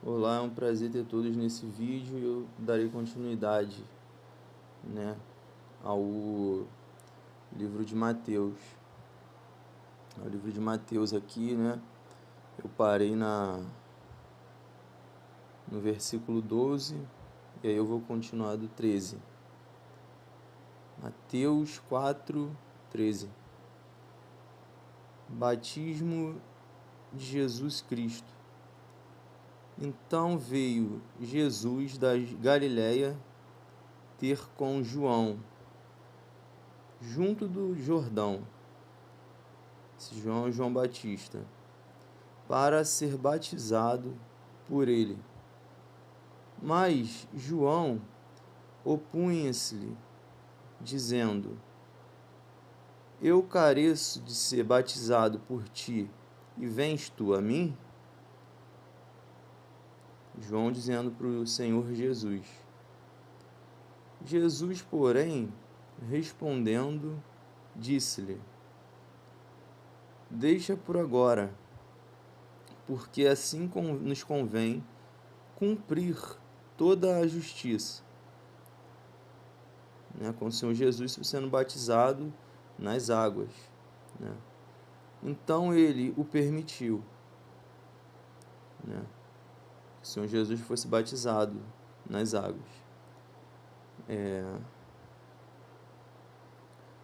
Olá, é um prazer ter todos nesse vídeo e eu darei continuidade, né, ao livro de Mateus. O livro de Mateus aqui, né, eu parei no versículo 12 e aí eu vou continuar do 13. Mateus 4:13. Batismo de Jesus Cristo. Então veio Jesus da Galiléia ter com João, junto do Jordão. Esse João é João Batista, para ser batizado por ele. Mas João opunha-se-lhe, dizendo: Eu careço de ser batizado por ti, e vens tu a mim? João dizendo para o Senhor Jesus. Jesus, porém, respondendo, disse-lhe: Deixa por agora, porque assim nos convém cumprir toda a justiça. Com o Senhor Jesus sendo batizado nas águas. Então ele o permitiu. Que o Senhor Jesus fosse batizado nas águas.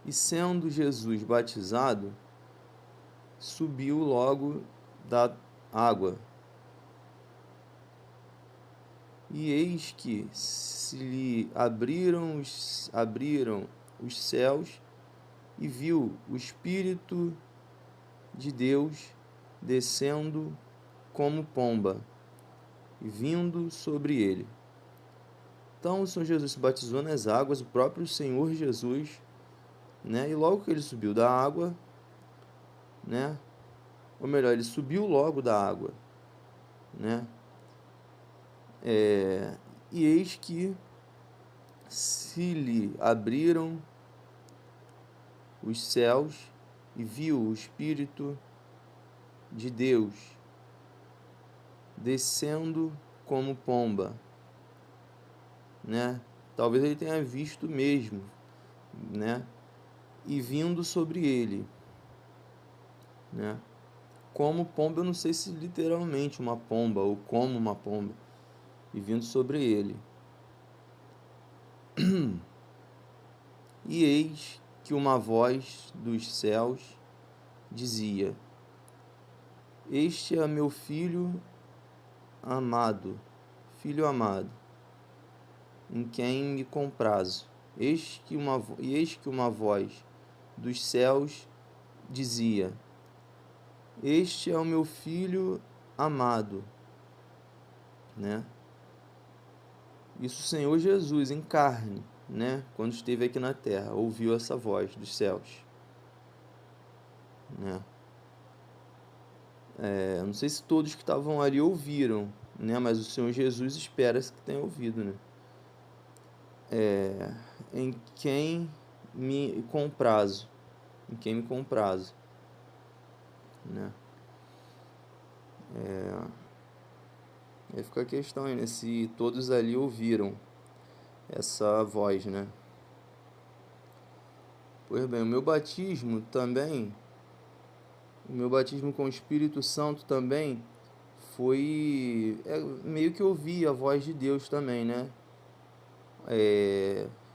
E sendo Jesus batizado, subiu logo da água. E eis que se lhe abriram os céus, e viu o Espírito de Deus descendo como pomba e vindo sobre ele. Então o Senhor Jesus se batizou nas águas, o próprio Senhor Jesus, e logo que ele subiu da água, ou melhor, ele subiu logo da água, e eis que se lhe abriram os céus e viu o Espírito de Deus descendo como pomba, Talvez ele tenha visto mesmo, e vindo sobre ele, Como pomba, eu não sei se literalmente uma pomba ou como uma pomba, e vindo sobre ele. E eis que uma voz dos céus dizia: Este é meu filho amado, em quem me comprazo. Eis que uma voz dos céus dizia: Este é o meu filho amado. Isso o Senhor Jesus em carne, quando esteve aqui na terra, ouviu essa voz dos céus. Não sei se todos que estavam ali ouviram, mas o Senhor Jesus espera-se que tenha ouvido. Em quem me comprazo. Aí fica a questão aí, se todos ali ouviram essa voz, Pois bem, o meu batismo com o Espírito Santo também foi... meio que ouvi a voz de Deus também,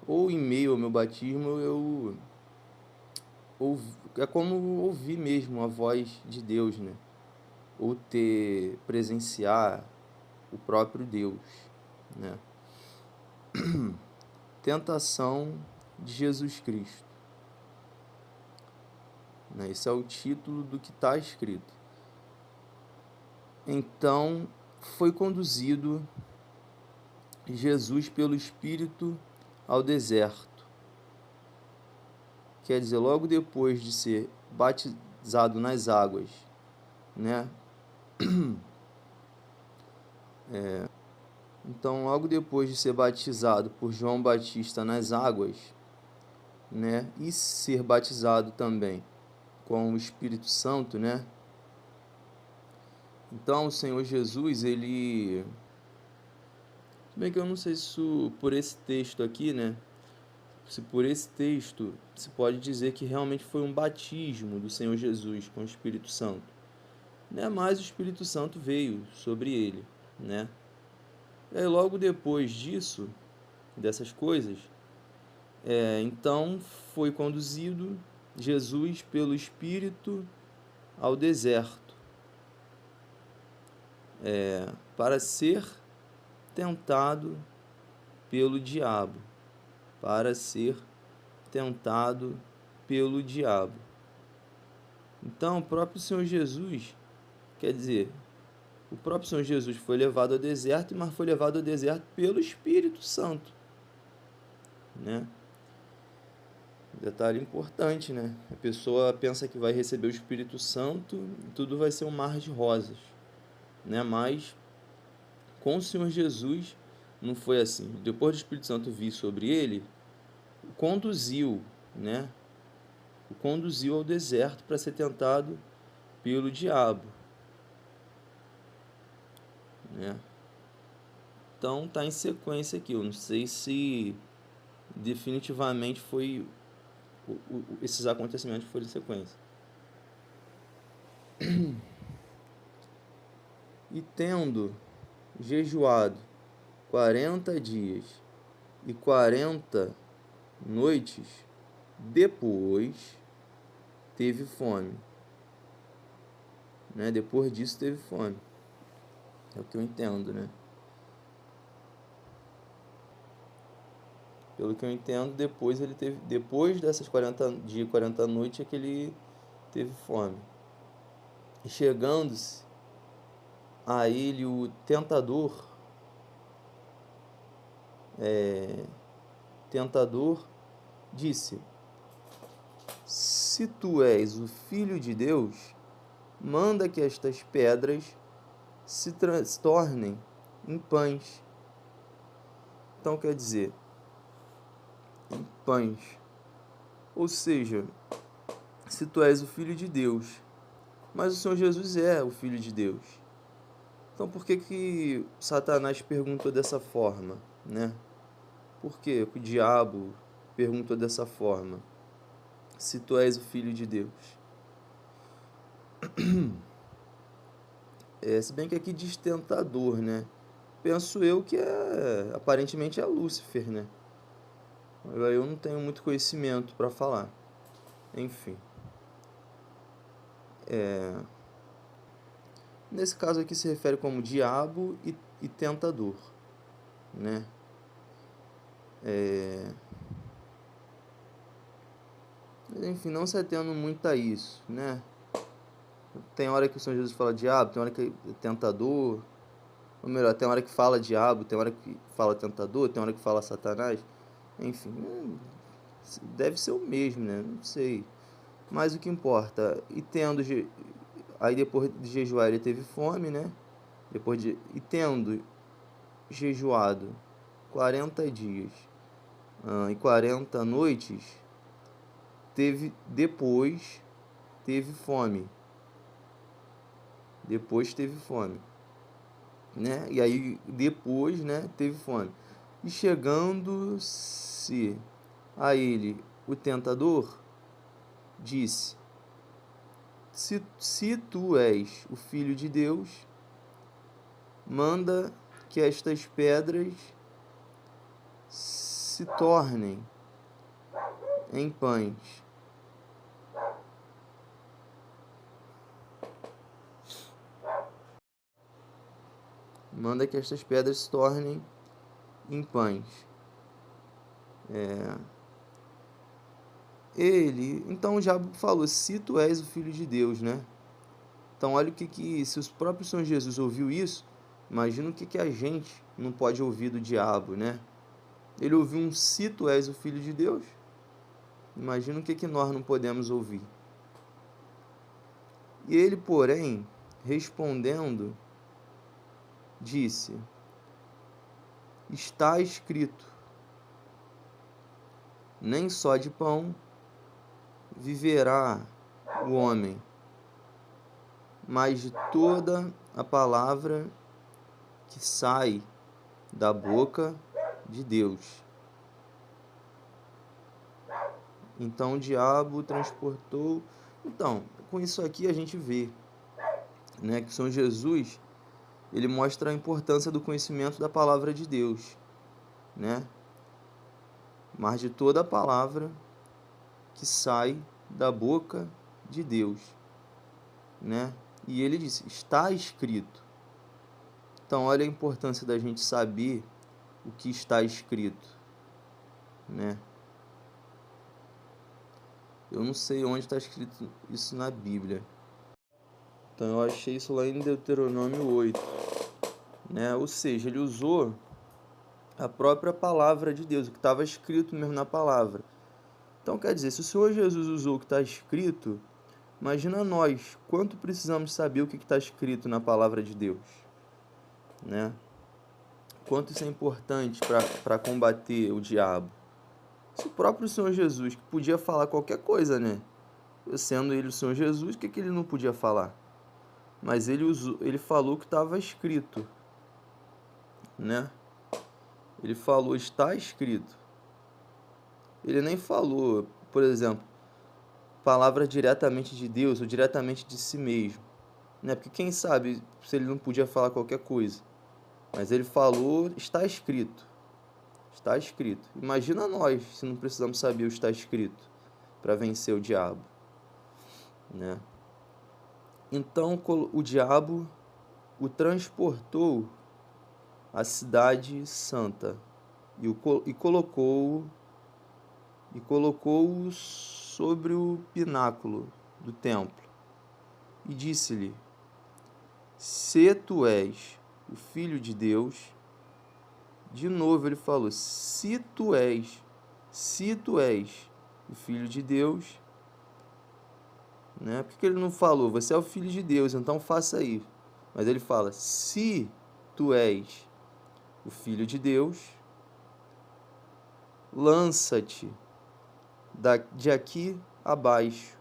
ou em meio ao meu batismo eu é como ouvir mesmo a voz de Deus, ou presenciar o próprio Deus, Tentação de Jesus Cristo, Esse é o título do que está escrito. Então foi conduzido Jesus pelo Espírito ao deserto. Quer dizer, logo depois de ser batizado nas águas, Então, logo depois de ser batizado por João Batista nas águas, e ser batizado também com o Espírito Santo, Então, o Senhor Jesus, ele... Se bem que eu não sei se por esse texto aqui, né? Se por esse texto se pode dizer que realmente foi um batismo do Senhor Jesus com o Espírito Santo, né? Mas o Espírito Santo veio sobre ele, né? E aí, logo depois disso, dessas coisas, então foi conduzido Jesus pelo Espírito ao deserto, para ser tentado pelo diabo, para ser tentado pelo diabo. Então, o próprio Senhor Jesus, quer dizer, o próprio Senhor Jesus foi levado ao deserto, mas foi levado ao deserto pelo Espírito Santo, né? Detalhe importante, né? A pessoa pensa que vai receber o Espírito Santo e tudo vai ser um mar de rosas, né? Mas com o Senhor Jesus não foi assim. Depois do Espírito Santo vir sobre ele, o conduziu, né? O conduziu ao deserto para ser tentado pelo diabo, né? Então tá em sequência aqui. Eu não sei se definitivamente foi esses acontecimentos foram em sequência. E tendo jejuado 40 dias e 40 noites, depois teve fome, né? Depois disso teve fome. É o que eu entendo, né? Pelo que eu entendo, depois dessas 40 dias e 40 noites é que ele teve fome. E chegando-se a ele o tentador, disse: Se tu és o Filho de Deus, manda que estas pedras se tornem em pães. Então quer dizer, em pães. Ou seja, se tu és o Filho de Deus, mas o Senhor Jesus é o Filho de Deus. Então por que Satanás perguntou dessa forma, né? Por que o diabo perguntou dessa forma? Se tu és o Filho de Deus. Se bem que aqui diz tentador, né? Penso eu que aparentemente é Lúcifer, né? Eu não tenho muito conhecimento para falar. Enfim. Nesse caso aqui se refere como diabo e tentador, né? Enfim, não se atendo muito a isso, né? Tem hora que o Senhor Jesus fala diabo, tem hora que é tentador, ou melhor, tem hora que fala diabo, tem hora que fala tentador, tem hora que fala Satanás. Enfim, deve ser o mesmo, né? Não sei. Mas o que importa, aí depois de jejuar ele teve fome, né? E tendo jejuado 40 dias e 40 noites, depois teve fome. Depois teve fome, né? E aí depois, né, teve fome. E chegando-se a ele o tentador, disse: se tu és o Filho de Deus, manda que estas pedras se tornem em pães. Manda que estas pedras se tornem em pães. Então o diabo falou: se tu és o Filho de Deus, né? Então olha se o próprio Senhor Jesus ouviu isso, imagina o que a gente não pode ouvir do diabo, né? Ele ouviu um se tu és o Filho de Deus, imagina o que nós não podemos ouvir. E ele, porém, respondendo, disse: está escrito, nem só de pão viverá o homem, mas de toda a palavra que sai da boca de Deus. Então o diabo transportou. Então, com isso aqui a gente vê, né, que São Jesus, ele mostra a importância do conhecimento da palavra de Deus, né? Mas de toda a palavra que sai da boca de Deus, né? E ele disse: está escrito. Então, olha a importância da gente saber o que está escrito, né? Eu não sei onde está escrito isso na Bíblia. Então, eu achei isso lá em Deuteronômio 8, né? Ou seja, ele usou a própria palavra de Deus, o que estava escrito mesmo na palavra. Então, quer dizer, se o Senhor Jesus usou o que está escrito, imagina nós, quanto precisamos saber o que está escrito na palavra de Deus, né? Quanto isso é importante para combater o diabo. Se o próprio Senhor Jesus, que podia falar qualquer coisa, né? Sendo ele o Senhor Jesus, o que ele não podia falar? Mas ele falou que estava escrito, né? Ele falou, está escrito. Ele nem falou, por exemplo, palavra diretamente de Deus ou diretamente de si mesmo, né? Porque quem sabe se ele não podia falar qualquer coisa. Mas ele falou, está escrito. Está escrito. Imagina nós se não precisamos saber o que está escrito para vencer o diabo, né? Então o diabo o transportou à cidade santa e colocou-o sobre o pináculo do templo e disse-lhe: se tu és o Filho de Deus. De novo ele falou: se tu és o Filho de Deus, né? Por que ele não falou, você é o Filho de Deus, então faça isso? Mas ele fala, se tu és o Filho de Deus, lança-te de aqui abaixo,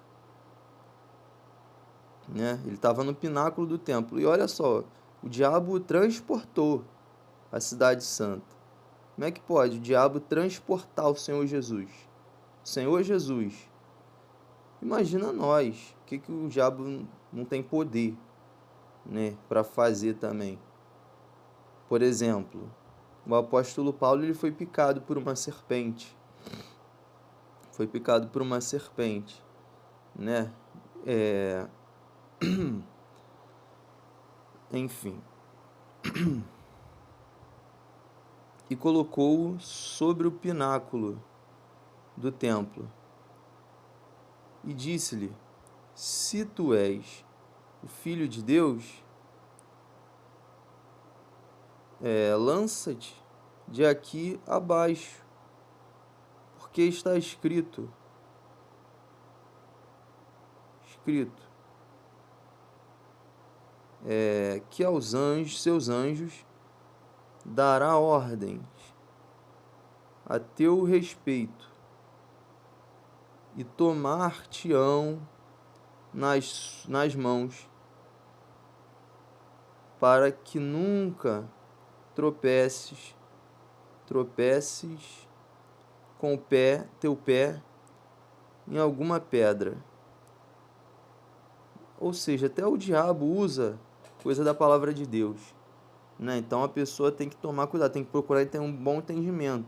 né? Ele estava no pináculo do templo. E olha só, o diabo o transportou à cidade santa. Como é que pode o diabo transportar o Senhor Jesus? O Senhor Jesus. Imagina nós, o que o diabo não tem poder, né, para fazer também. Por exemplo, o apóstolo Paulo ele foi picado por uma serpente. Foi picado por uma serpente, né? Enfim. E colocou-o sobre o pináculo do templo. E disse-lhe: se tu és o Filho de Deus, lança-te de aqui abaixo, porque está escrito, que aos seus anjos, dará ordens a teu respeito, e tomar-te-ão nas mãos, para que nunca tropeces com teu pé em alguma pedra. Ou seja, até o diabo usa coisa da palavra de Deus, né? Então a pessoa tem que tomar cuidado, tem que procurar ter um bom entendimento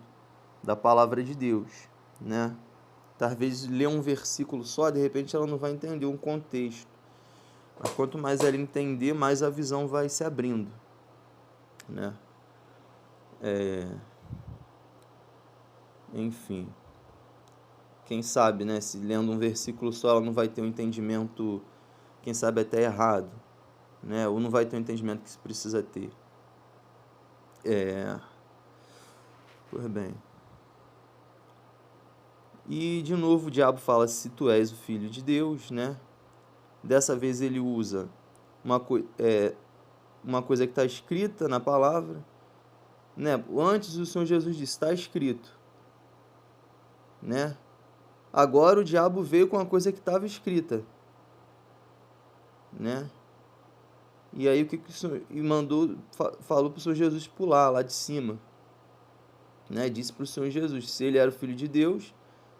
da palavra de Deus, né? Talvez ler um versículo só, de repente ela não vai entender um contexto. Mas quanto mais ela entender, mais a visão vai se abrindo, né? Enfim, quem sabe, né? Se lendo um versículo só, ela não vai ter um entendimento, quem sabe até errado, né? Ou não vai ter o entendimento que se precisa ter. Pois bem. E de novo o diabo fala: se tu és o Filho de Deus, né? Dessa vez ele usa uma coisa que está escrita na palavra, né? Antes o Senhor Jesus disse: está escrito, né? Agora o diabo veio com a coisa que estava escrita, né? E aí o que o Senhor e mandou, falou para o Senhor Jesus pular lá de cima, né? Disse para o Senhor Jesus, se ele era o Filho de Deus,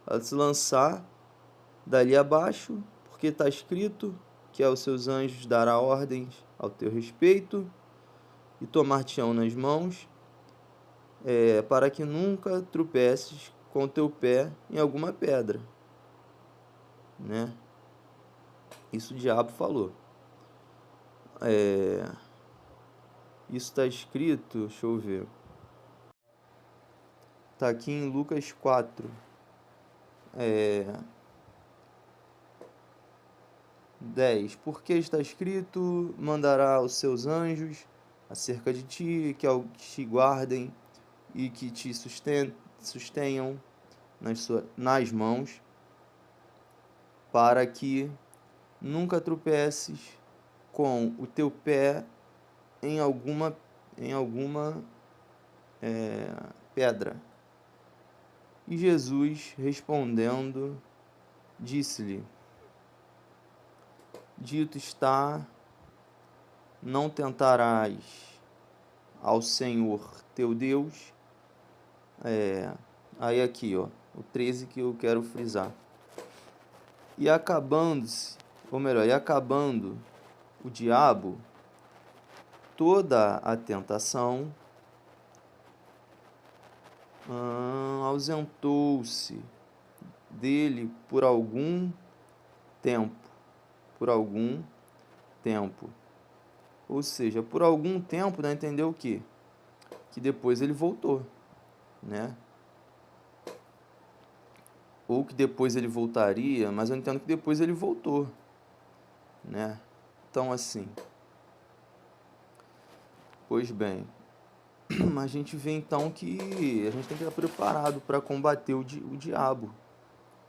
a se lançar dali abaixo, porque está escrito que aos seus anjos dará ordens ao teu respeito e tomar-te-ão nas mãos, para que nunca tropeces com o teu pé em alguma pedra, né? Isso o diabo falou. Isso está escrito, deixa eu ver. Está aqui em Lucas 4. 10. Porque está escrito, mandará os seus anjos acerca de ti, que te guardem e que te sustenham nas mãos, para que nunca tropeces com o teu pé em alguma pedra. E Jesus, respondendo, disse-lhe, dito está, não tentarás ao Senhor teu Deus. Aí aqui, ó, o 13 que eu quero frisar. E acabando-se, ou melhor, e acabando o diabo toda a tentação, ausentou-se dele por algum tempo. Ou seja, por algum tempo, dá a entender o quê? Que depois ele voltou, né? Ou que depois ele voltaria, mas eu entendo que depois ele voltou, né? Então, assim, pois bem, a gente vê então que a gente tem que estar preparado para combater o diabo,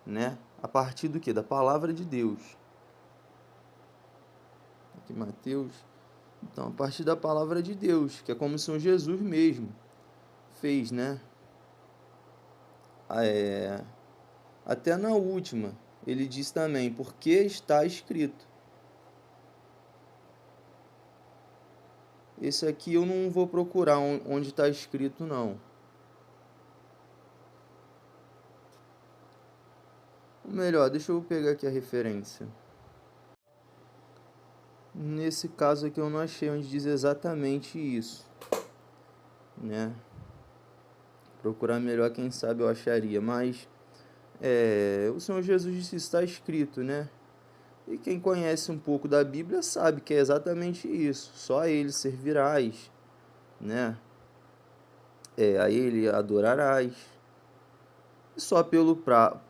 né? A partir do quê? Da palavra de Deus. Aqui, Mateus. Então, a partir da palavra de Deus, que é como o Senhor Jesus mesmo fez, né? Até na última, ele diz também, porque está escrito. Esse aqui eu não vou procurar onde está escrito, não. Ou melhor, deixa eu pegar aqui a referência. Nesse caso aqui eu não achei onde diz exatamente isso, né? Procurar melhor, quem sabe eu acharia, mas o Senhor Jesus disse, está escrito, né? E quem conhece um pouco da Bíblia sabe que é exatamente isso. Só a Ele servirás, né? A Ele adorarás. E só pelo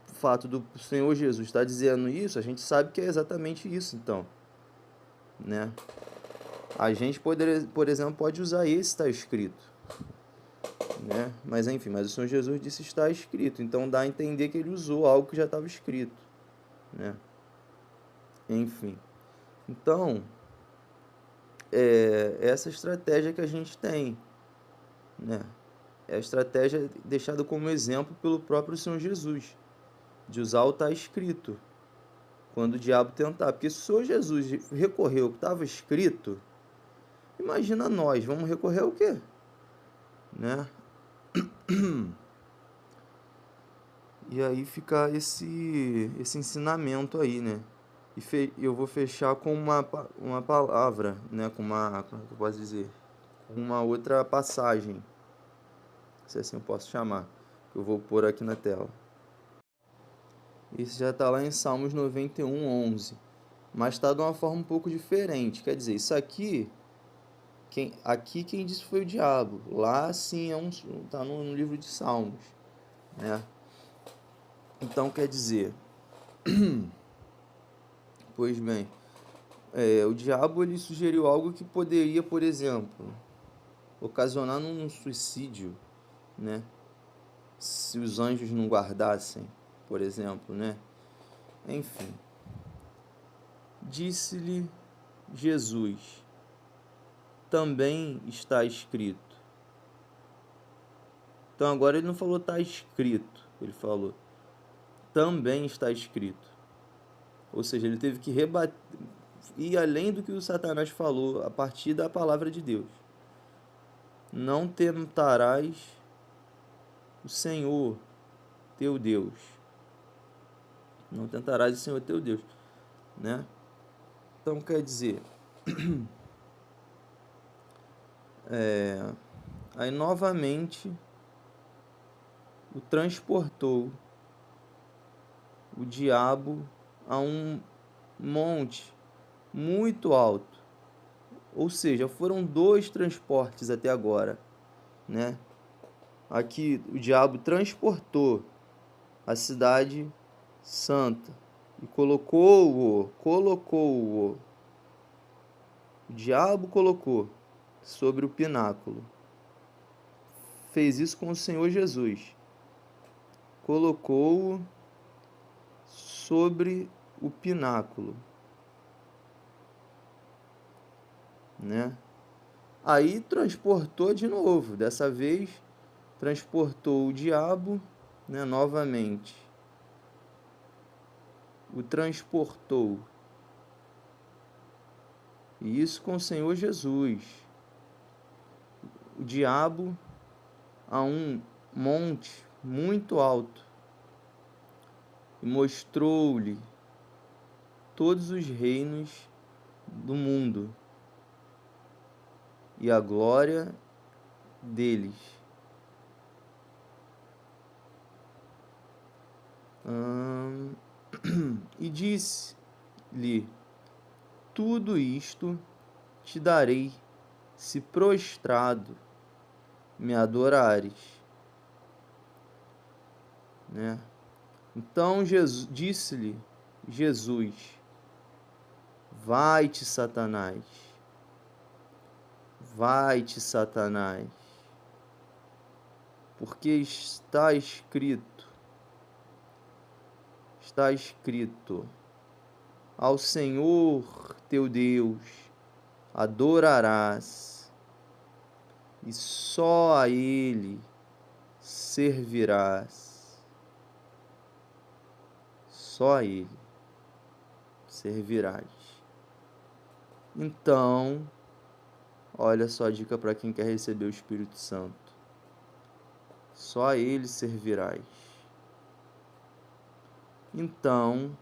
fato do Senhor Jesus estar dizendo isso, a gente sabe que é exatamente isso, então, né? A gente, por exemplo, pode usar esse está escrito, né? Mas enfim, mas o Senhor Jesus disse está escrito, então dá a entender que ele usou algo que já estava escrito, né? Enfim, então essa estratégia que a gente tem, né? É a estratégia deixada como exemplo pelo próprio Senhor Jesus, de usar o está escrito quando o diabo tentar, porque se o Senhor Jesus recorreu ao que estava escrito, imagina nós, vamos recorrer ao quê? Né? E aí fica esse ensinamento aí, né? E eu vou fechar com uma palavra, né? Com uma, como é que eu posso dizer? Com uma outra passagem, se assim eu posso chamar, que eu vou pôr aqui na tela. Isso já está lá em Salmos 91, 11. Mas está de uma forma um pouco diferente. Quer dizer, isso aqui, quem disse foi o diabo. Lá sim tá no livro de Salmos, né? Então quer dizer, pois bem, o diabo ele sugeriu algo que poderia, por exemplo, ocasionar um suicídio, né? Se os anjos não guardassem, por exemplo, né? Enfim, disse-lhe Jesus, também está escrito. Então agora ele não falou está escrito, ele falou também está escrito. Ou seja, ele teve que ir além do que o Satanás falou a partir da palavra de Deus. Não tentarás o Senhor teu Deus. Não tentarás o Senhor teu Deus, né? Então quer dizer, aí novamente o transportou o diabo a um monte muito alto. Ou seja, foram 2 transportes até agora, né? Aqui o diabo transportou a cidade santa e colocou-o, o diabo colocou sobre o pináculo. Fez isso com o Senhor Jesus. Colocou-o sobre o pináculo, né? Aí transportou de novo, dessa vez transportou o diabo, né, novamente. O transportou. E isso com o Senhor Jesus. O diabo a um monte muito alto e mostrou-lhe todos os reinos do mundo e a glória deles. E disse-lhe: tudo isto te darei se prostrado me adorares, né? Então disse-lhe Jesus: vai-te, Satanás, vai-te, Satanás, porque está escrito, ao Senhor teu Deus adorarás, e só a Ele servirás. Só a Ele servirás. Então, olha só a dica para quem quer receber o Espírito Santo. Só a Ele servirás. Então,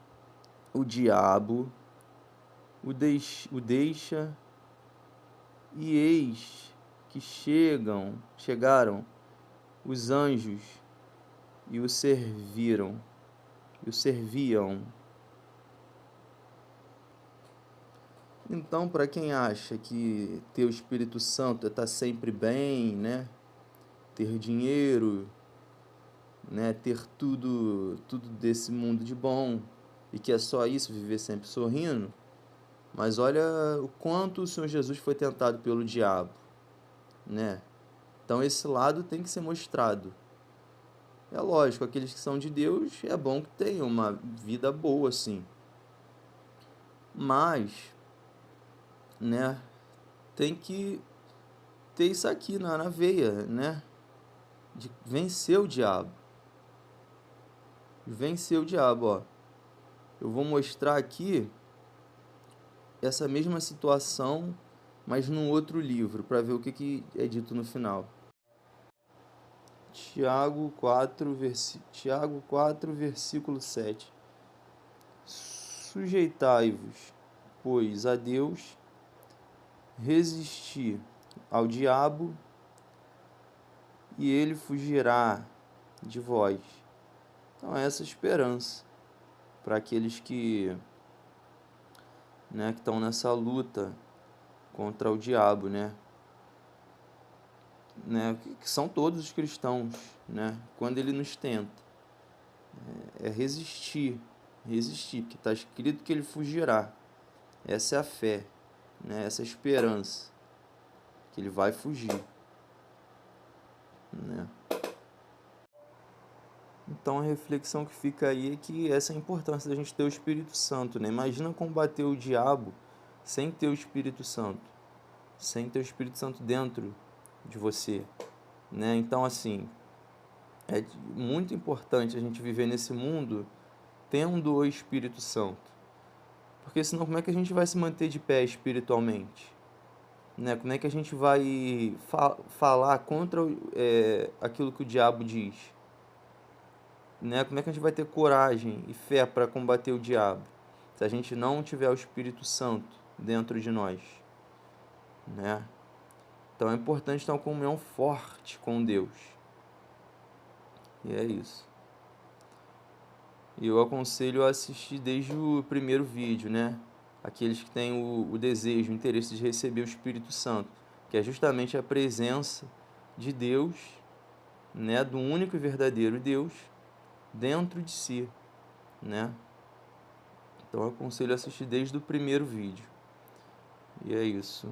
o diabo o deixa, e eis que chegaram os anjos e o serviam. Então, para quem acha que ter o Espírito Santo é estar sempre bem, né? Ter dinheiro, né? Ter tudo desse mundo de bom, e que é só isso, viver sempre sorrindo. Mas olha o quanto o Senhor Jesus foi tentado pelo diabo, né? Então esse lado tem que ser mostrado. É lógico, aqueles que são de Deus, é bom que tenham uma vida boa, sim. Mas, né, tem que ter isso aqui na veia, né? De vencer o diabo. Vencer o diabo, ó. Eu vou mostrar aqui essa mesma situação, mas num outro livro, para ver o que é dito no final. Tiago 4, versículo 7. Sujeitai-vos, pois, a Deus, resisti ao diabo, e ele fugirá de vós. Então, essa esperança para aqueles que estão nessa luta contra o diabo, que são todos os cristãos, quando ele nos tenta, é resistir, porque está escrito que ele fugirá. Essa é a fé, essa é a esperança, que ele vai fugir, Então a reflexão que fica aí é que essa é a importância da gente ter o Espírito Santo, Imagina combater o diabo sem ter o Espírito Santo, sem ter o Espírito Santo dentro de você, Então, assim, é muito importante a gente viver nesse mundo tendo o Espírito Santo, Porque senão como é que a gente vai se manter de pé espiritualmente? Né? Como é que a gente vai falar contra aquilo que o diabo diz? Né? Como é que a gente vai ter coragem e fé para combater o diabo? Se a gente não tiver o Espírito Santo dentro de nós, né? Então é importante ter uma comunhão forte com Deus. E é isso. E eu aconselho a assistir desde o primeiro vídeo, né? Aqueles que têm o desejo, o interesse de receber o Espírito Santo, que é justamente a presença de Deus, né? Do único e verdadeiro Deus dentro de si, né? Então eu aconselho a assistir desde o primeiro vídeo. E é isso.